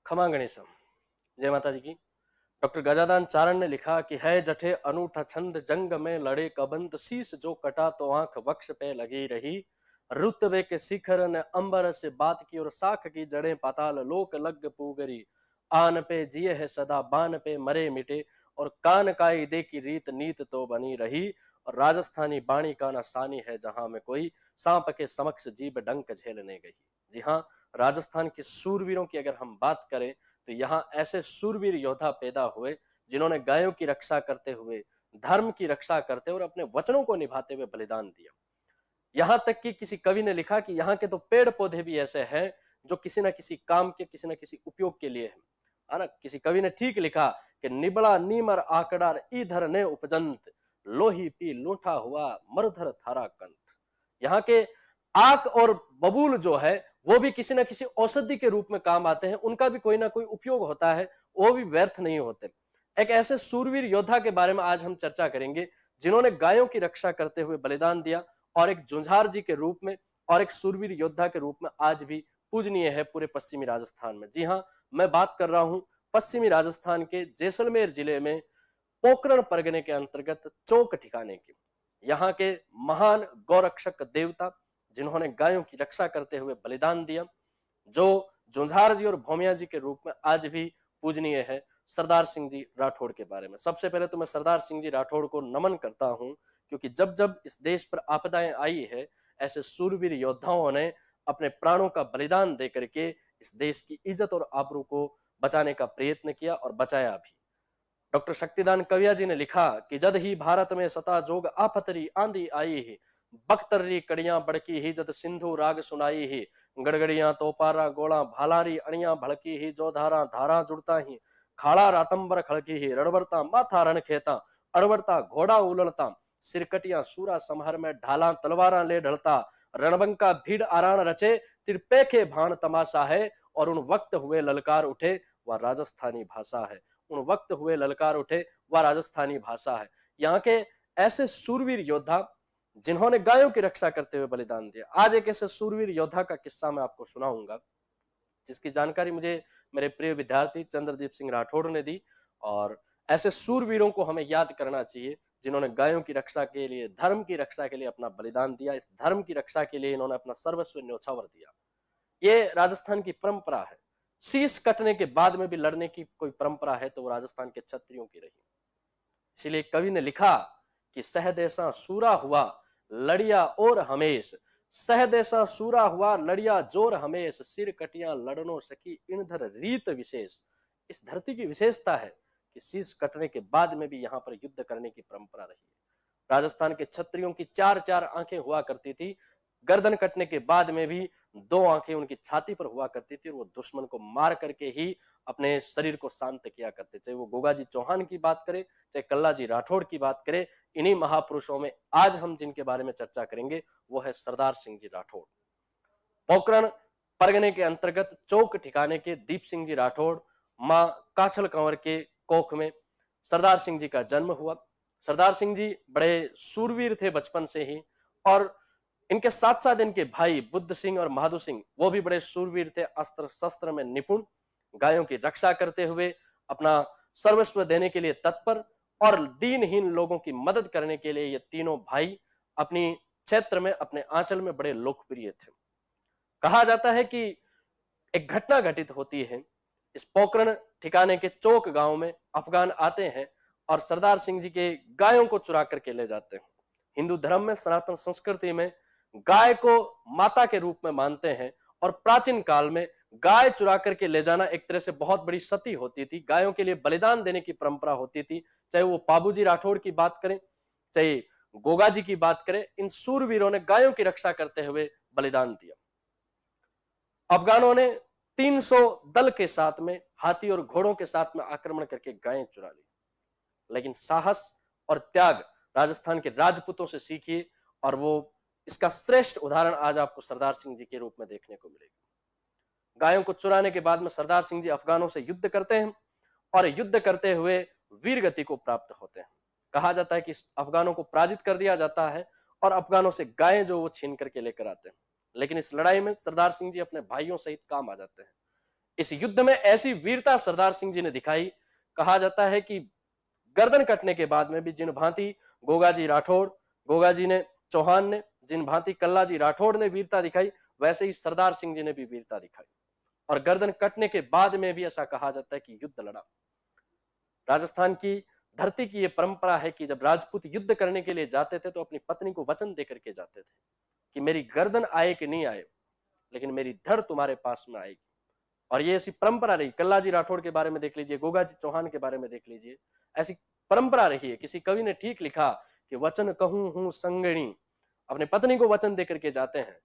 खमा गणेशम। जय माता जी की। डॉक्टर गजानन चारण ने लिखा कि है जठे अनूठा छंद जंग में लड़े कबंत शीश जो कटा तो आंख वक्ष पे लगी रही। रुतबे के शिखर ने अंबर से बात की और साख की जड़ें पाताल लोक लग पूगरी। आन पे जिए है सदा बान पे मरे मिटे और कान काई दे की रीत नीत तो बनी रही। और राजस्थानी बाणी का ना सानी है जहां में कोई सांप के समक्ष जीभ डंक झेलने गई। जी हाँ, राजस्थान के सूरवीरों की अगर हम बात करें तो यहाँ ऐसे सूरवीर योद्धा पैदा हुए जिन्होंने गायों की रक्षा करते हुए, धर्म की रक्षा करते और अपने वचनों को निभाते हुए बलिदान दिया। यहां तक कि किसी कवि ने लिखा कि यहाँ के तो पेड़ पौधे भी ऐसे हैं जो किसी न किसी काम के, किसी न किसी उपयोग के लिए है ना। किसी कवि ने ठीक लिखा कि निबड़ा नीमर आकड़ार इधर ने उपजंत लोही पी लूठा हुआ मरुधर थारा कंत। यहाँ के आक और बबूल जो है वो भी किसी न किसी औषधि के रूप में काम आते हैं, उनका भी कोई ना कोई उपयोग होता है, वो भी व्यर्थ नहीं होते। एक ऐसे सूरवीर योद्धा के बारे में आज हम चर्चा करेंगे जिन्होंने गायों की रक्षा करते हुए बलिदान दिया और एक जुंझार जी के रूप में और एक सूरवीर योद्धा के रूप में आज भी पूजनीय है पूरे पश्चिमी राजस्थान में। जी हाँ, मैं बात कर रहा हूं पश्चिमी राजस्थान के जैसलमेर जिले में पोकरण परगने के अंतर्गत चौक ठिकाने की। यहाँ के महान गौरक्षक देवता जिन्होंने गायों की रक्षा करते हुए बलिदान दिया, जो जुंझार जी और भौमिया जी के रूप में आज भी पूजनीय है, सरदार सिंह जी राठौड़ के बारे में। सबसे पहले तो मैं सरदार सिंह जी राठौड़ को नमन करता हूं, क्योंकि जब जब इस देश पर आपदाएं आई है, ऐसे सूरवीर योद्धाओं ने अपने प्राणों का बलिदान दे करके इस देश की इज्जत और आबरू को बचाने का प्रयत्न किया और बचाया भी। डॉक्टर शक्तिदान कविया जी ने लिखा कि जद ही भारत में सता जोग आफतरी आंधी आई ही, बख्तरी कड़ियां बड़की ही जद सिंधु राग सुनाई ही, गड़गड़ियां तोपारा गोला भालारी अणिया भड़की ही जो धारा धारा जुड़ता ही, खाड़ा रातंबर खड़की ही रणबरता माथा रण खेता, अड़बड़ता घोड़ा उलड़ता, सिरकटिया सूरा समहर में ढाला तलवारा ले ढलता, रणबंका भीड़ आरान रचे तिरपेखे भाण तमाशा है, और उन वक्त हुए ललकार उठे वह राजस्थानी भाषा है। उन वक्त हुए ललकार उठे वह राजस्थानी भाषा है। यहाँ के ऐसे सूरवीर योद्धा जिन्होंने गायों की रक्षा करते हुए बलिदान दिया। आज एक ऐसे सूरवीर योद्धा का किस्सा मैं आपको सुनाऊंगा जिसकी जानकारी मुझे मेरे प्रिय विद्यार्थी चंद्रदीप सिंह राठौड़ ने दी। और ऐसे सूरवीरों को हमें याद करना चाहिए जिन्होंने गायों की रक्षा के लिए, धर्म की रक्षा के लिए अपना बलिदान दिया। इस धर्म की रक्षा के लिए इन्होंने अपना सर्वस्व न्योछावर दिया। ये राजस्थान की परंपरा है। शीश कटने के बाद में भी लड़ने की कोई परंपरा है तो वो राजस्थान के क्षत्रियों की रही। इसीलिए कवि ने लिखा कि सहदेशा सूरा हुआ लड़िया और हमेश, सहदेशा सूरा हुआ लड़िया जोर हमेश, सिर कटिया लड़नो सकी इनधर रीत विशेष। इस धरती की विशेषता है कि शीश कटने के बाद में भी यहाँ पर युद्ध करने की परंपरा रही है। राजस्थान के क्षत्रियों की चार चार आंखें हुआ करती थी। गर्दन कटने के बाद में भी दो आंखें उनकी छाती पर हुआ करती थी और वो दुश्मन को मार करके ही अपने शरीर को शांत किया करते। चाहे वो गोगाजी चौहान की बात करें, चाहे कल्लाजी राठौड़ की बात करें, इन्हीं महापुरुषों में आज हम जिनके बारे में चर्चा करेंगे वो है सरदार सिंह जी राठौड़। पोखरण परगने के अंतर्गत चौक ठिकाने के दीप सिंह जी राठौड़ मां काछल कंवर के कोख में सरदार सिंह जी का जन्म हुआ। सरदार सिंह जी बड़े सूरवीर थे बचपन से ही, और इनके साथ साथ इनके भाई बुद्ध सिंह और महादू सिंह वो भी बड़े सूरवीर थे, अस्त्र शस्त्र में निपुण, गायों की रक्षा करते हुए अपना सर्वस्व देने के लिए तत्पर और दीनहीन लोगों की मदद करने के लिए ये तीनों भाई अपनी क्षेत्र में, अपने आंचल में बड़े लोकप्रिय थे। कहा जाता है कि एक घटना घटित होती है इस पोखरण ठिकाने के चौक गांव में। अफगान आते हैं और सरदार सिंह जी के गायों को चुरा करके ले जाते हैं। हिंदू धर्म में, सनातन संस्कृति में गाय को माता के रूप में मानते हैं और प्राचीन काल में गाय चुरा करके ले जाना एक तरह से बहुत बड़ी सती होती थी। गायों के लिए बलिदान देने की परंपरा होती थी। चाहे वो पाबूजी राठौड़ की बात करें, चाहे गोगा जी की बात करें, इन सूरवीरों ने गायों की रक्षा करते हुए बलिदान दिया। अफगानों ने 300 दल के साथ में, हाथी और घोड़ों के साथ में आक्रमण करके गायें चुरा ली। लेकिन साहस और त्याग राजस्थान के राजपूतों से सीखिए, और वो इसका श्रेष्ठ उदाहरण आज आपको सरदार सिंह जी के रूप में देखने को मिलेगा। गायों को चुराने के बाद में सरदार सिंह जी अफगानों से युद्ध करते हैं और युद्ध करते हुए वीर गति को प्राप्त होते हैं। कहा जाता है कि अफगानों को पराजित कर दिया जाता है और अफगानों से गायें जो वो छीन करके लेकर आते हैं। लेकिन इस लड़ाई में सरदार सिंह जी अपने भाइयों सहित काम आ जाते हैं। इस युद्ध में ऐसी वीरता सरदार सिंह जी ने दिखाई, कहा जाता है कि गर्दन कटने के बाद में भी जिन भांति गोगाजी राठौड़, गोगाजी ने, चौहान ने, जिन भांति कल्लाजी राठौड़ ने वीरता दिखाई, वैसे ही सरदार सिंह जी ने भी वीरता दिखाई। और गर्दन कटने के बाद में भी ऐसा कहा जाता है कि युद्ध लड़ा। राजस्थान की धरती की यह परंपरा है कि जब राजपूत युद्ध करने के लिए जाते थे तो अपनी पत्नी को वचन देकर के जाते थे कि मेरी गर्दन आए कि नहीं आए, लेकिन मेरी धड़ तुम्हारे पास में आएगी। और ये ऐसी परंपरा रही। कल्लाजी राठौड़ के बारे में देख लीजिए, गोगाजी चौहान के बारे में देख लीजिए, ऐसी परंपरा रही है। किसी कवि ने ठीक लिखा कि वचन कहूं हूं संगिणी, अपनी पत्नी को वचन देकर के जाते हैं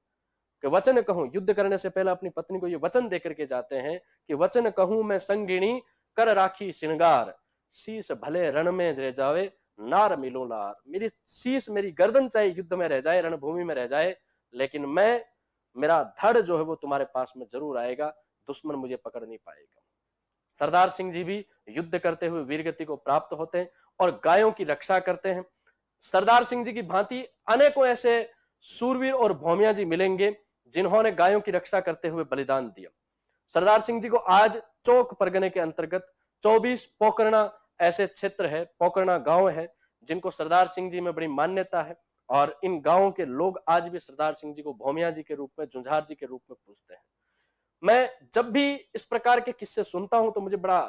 कि वचन कहूं, युद्ध करने से पहले अपनी पत्नी को ये वचन देकर के जाते हैं कि वचन कहूं मैं संगिणी, कर राखी श्रृंगार, शीश भले रण में रह जावे, नार मिलो नार। मेरी शीश, मेरी गर्दन चाहे युद्ध में रह जाए, रणभूमि में रह जाए, लेकिन मैं, मेरा धड़ जो है वो तुम्हारे पास में जरूर आएगा, दुश्मन मुझे पकड़ नहीं पाएगा। सरदार सिंह जी भी युद्ध करते हुए वीरगति को प्राप्त होते हैं और गायों की रक्षा करते हैं। सरदार सिंह जी की भांति अनेकों ऐसे सूरवीर और भौमिया जी मिलेंगे जिन्होंने गायों की रक्षा करते हुए बलिदान दिया। सरदार सिंह जी को आज चौक परगने के अंतर्गत 24 पोकरना ऐसे क्षेत्र है, पोकरना गांव है, जिनको सरदार सिंह जी में बड़ी मान्यता है। और इन गांवों के लोग आज भी सरदार सिंह जी को भौमिया जी के रूप में, जुंझार जी के रूप में पूजते हैं। मैं जब भी इस प्रकार के किस्से सुनता हूं तो मुझे बड़ा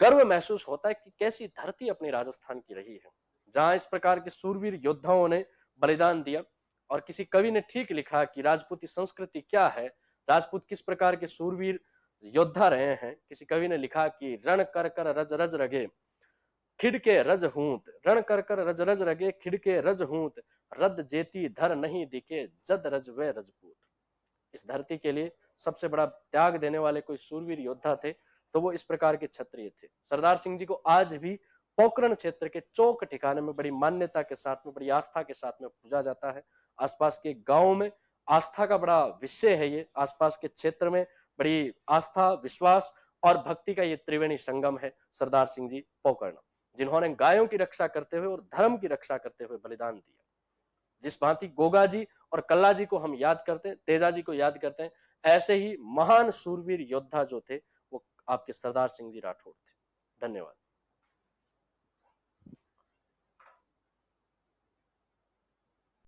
गर्व महसूस होता है कि कैसी धरती अपनी राजस्थान की रही है, जहां इस प्रकार के सूरवीर योद्धाओं ने बलिदान दिया। और किसी कवि ने ठीक लिखा कि राजपूती संस्कृति क्या है, राजपूत किस प्रकार के सूरवीर योद्धा रहे हैं। किसी कवि ने लिखा कि रण कर कर रज रज रगे, खिड़के रज हूत, रण कर कर रज रज रगे, खिड़के रज हूत, रद जेती धर नहीं दिखे, जद रज वे रजपूत। इस धरती के लिए सबसे बड़ा त्याग देने वाले कोई सूरवीर योद्धा थे तो वो इस प्रकार के क्षत्रिय थे। सरदार सिंह जी को आज भी पोकरण क्षेत्र के चौक ठिकाने में बड़ी मान्यता के साथ में, बड़ी आस्था के साथ में पूजा जाता है। आसपास के गांव में आस्था का बड़ा विषय है ये। आसपास के क्षेत्र में बड़ी आस्था, विश्वास और भक्ति का ये त्रिवेणी संगम है सरदार सिंह जी पोकरण, जिन्होंने गायों की रक्षा करते हुए और धर्म की रक्षा करते हुए बलिदान दिया। जिस भांति गोगा जी और कल्ला जी को हम याद करते हैं, तेजा जी को याद करते हैं, ऐसे ही महान सूरवीर योद्धा जो थे वो आपके सरदार सिंह जी राठौड़ थे। धन्यवाद।